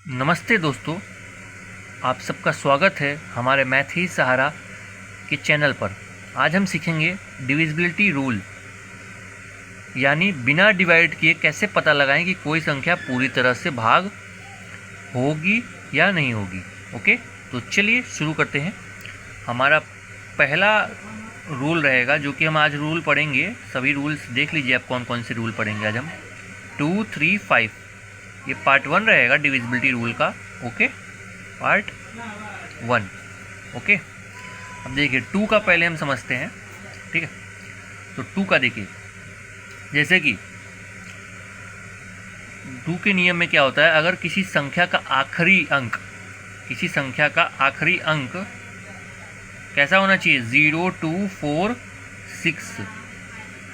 नमस्ते दोस्तों, आप सबका स्वागत है हमारे मैथ ही सहारा के चैनल पर। आज हम सीखेंगे डिविजिबिलिटी रूल, यानी बिना डिवाइड किए कैसे पता लगाएं कि कोई संख्या पूरी तरह से भाग होगी या नहीं होगी। ओके, तो चलिए शुरू करते हैं। हमारा पहला रूल रहेगा जो कि हम आज रूल पढ़ेंगे। सभी रूल्स देख लीजिए आप कौन कौन से रूल पढ़ेंगे आज हम। 2, 3, 5 ये पार्ट 1 रहेगा डिविजिबिलिटी रूल का। Okay, part 1। ओके, अब देखिए 2 का पहले हम समझते हैं। ठीक है, तो 2 का देखिए, जैसे कि 2 के नियम में क्या होता है, अगर किसी संख्या का आखिरी अंक कैसा होना चाहिए, 0, 2, 4, 6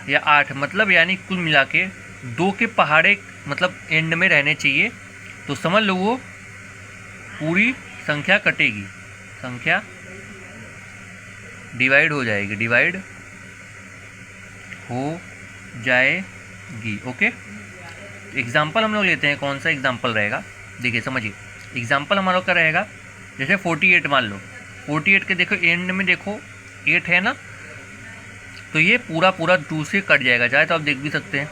या 8, मतलब यानी कुल मिला के 2 के पहाड़े मतलब एंड में रहने चाहिए, तो समझ लो वो पूरी संख्या कटेगी, संख्या डिवाइड हो जाएगी। ओके, एग्जाम्पल हम लोग लेते हैं। कौन सा एग्जाम्पल रहेगा, देखिए समझिए। एग्जाम्पल हमारा क्या रहेगा, जैसे 48 मान लो। 48 के देखो एंड में देखो 8 है ना, तो ये पूरा 2 से कट जाएगा। चाहे तो आप देख भी सकते हैं,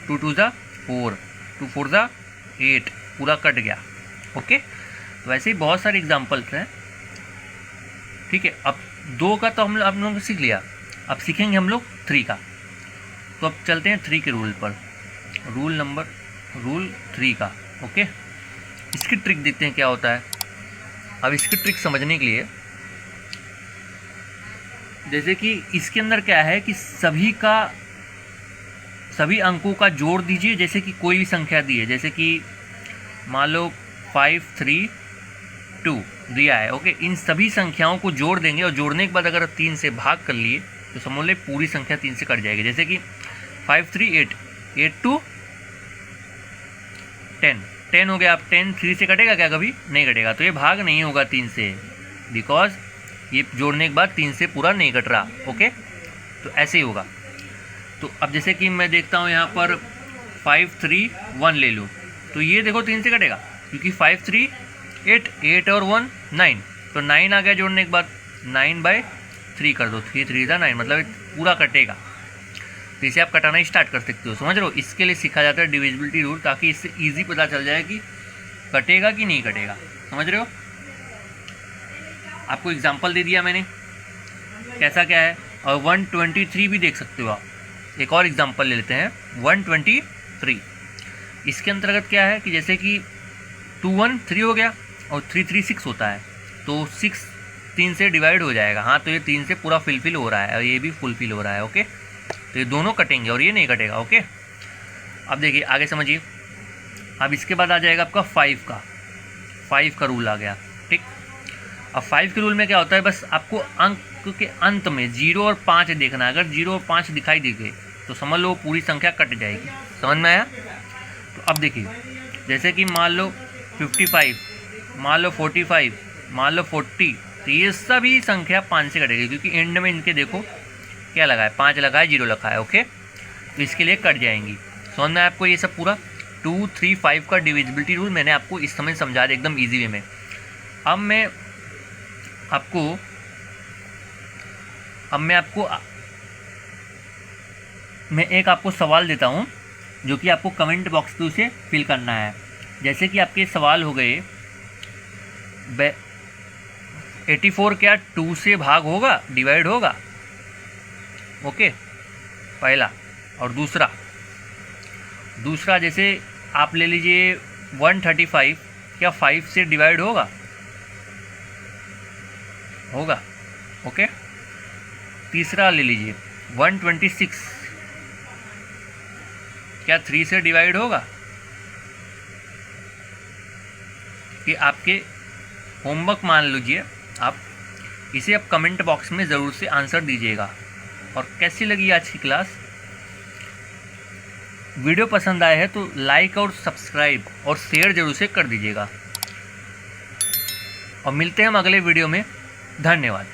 2 2 ज़ा 4, 2 4 ज़ा 8, पूरा कट गया। ओके, तो वैसे ही बहुत सारे एग्जाम्पल्स हैं। ठीक है, अब 2 का तो हम लोग सीख लिया, अब सीखेंगे हम लोग 3 का। तो अब चलते हैं 3 के रूल पर, रूल 3 का। ओके, इसकी ट्रिक देखते हैं क्या होता है। अब इसकी ट्रिक समझने के लिए, जैसे कि इसके अंदर क्या है कि सभी अंकों का जोड़ दीजिए। जैसे कि कोई भी संख्या दी है, जैसे कि मान लो 5, 3, 2 दिया है। ओके, इन सभी संख्याओं को जोड़ देंगे और जोड़ने के बाद अगर 3 से भाग कर लिए तो समझ ले पूरी संख्या 3 से कट जाएगी। जैसे कि 5, 3, 8, 8, 2, 10 हो गया। अब 10 3 से कटेगा क्या, कभी नहीं कटेगा, तो ये भाग नहीं होगा 3 से, बिकॉज ये जोड़ने के बाद 3 से पूरा नहीं कट रहा। ओके, तो ऐसे ही होगा। तो अब जैसे कि मैं देखता हूँ यहाँ पर 5, 3, 1 ले लूँ, तो ये देखो 3 से कटेगा, क्योंकि 5, 3, 8, 8 और 1 9, तो 9 आ गया जोड़ने के बाद। 9/3 कर दो, 3 3 ज़ा 9, मतलब पूरा कटेगा। तो इसे आप कटाना स्टार्ट कर सकते हो, समझ रहे हो। इसके लिए सीखा जाता है डिविजिबिलिटी रूल, ताकि इससे ईजी पता चल जाए कि कटेगा कि नहीं कटेगा, समझ रहे हो। आपको एग्जाम्पल दे दिया मैंने, कैसा क्या है। और 123 भी देख सकते हो आप। एक और एग्जाम्पल ले लेते हैं, 123। इसके अंतर्गत क्या है कि जैसे कि 2 1 3 हो गया और 3 3 6 होता है, तो 6 3 से डिवाइड हो जाएगा। हाँ, तो ये 3 से पूरा फुलफिल हो रहा है और ये भी फुलफिल हो रहा है। ओके, तो ये दोनों कटेंगे और ये नहीं कटेगा। ओके, अब देखिए आगे समझिए। अब इसके बाद आ जाएगा आपका 5 का रूल आ गया। ठीक, अब 5 के रूल में क्या होता है, बस आपको अंक के अंत में 0 और 5 देखना है। अगर 0 और 5 दिखाई दे गए तो समझ लो पूरी संख्या कट जाएगी। समझ में आया। तो अब देखिए, जैसे कि मान लो 55, मान लो 45, मान लो 40, तो ये सभी संख्या 5 से कटेगी, क्योंकि एंड में इनके देखो क्या लगा है, 5 लगा है, 0 लिखा है। ओके, तो इसके लिए कट जाएंगी। समझ में आपको ये सब पूरा 2, 3, 5 का डिविजिबिलिटी रूल मैंने आपको इस समय समझा दिया एकदम ईजी वे में। अब मैं एक आपको सवाल देता हूँ, जो कि आपको कमेंट बॉक्स पे उसे फिल करना है। जैसे कि आपके सवाल हो गए, 84 क्या 2 से भाग होगा, डिवाइड होगा। ओके, पहला। और दूसरा जैसे आप ले लीजिए 135 क्या 5 से डिवाइड होगा। ओके, तीसरा ले लीजिए 126 क्या 3 से डिवाइड होगा। कि आपके होमवर्क मान लीजिए आप, इसे आप कमेंट बॉक्स में ज़रूर से आंसर दीजिएगा। और कैसी लगी आज की क्लास, वीडियो पसंद आए है तो लाइक और सब्सक्राइब और शेयर जरूर से कर दीजिएगा। और मिलते हैं हम अगले वीडियो में। धन्यवाद।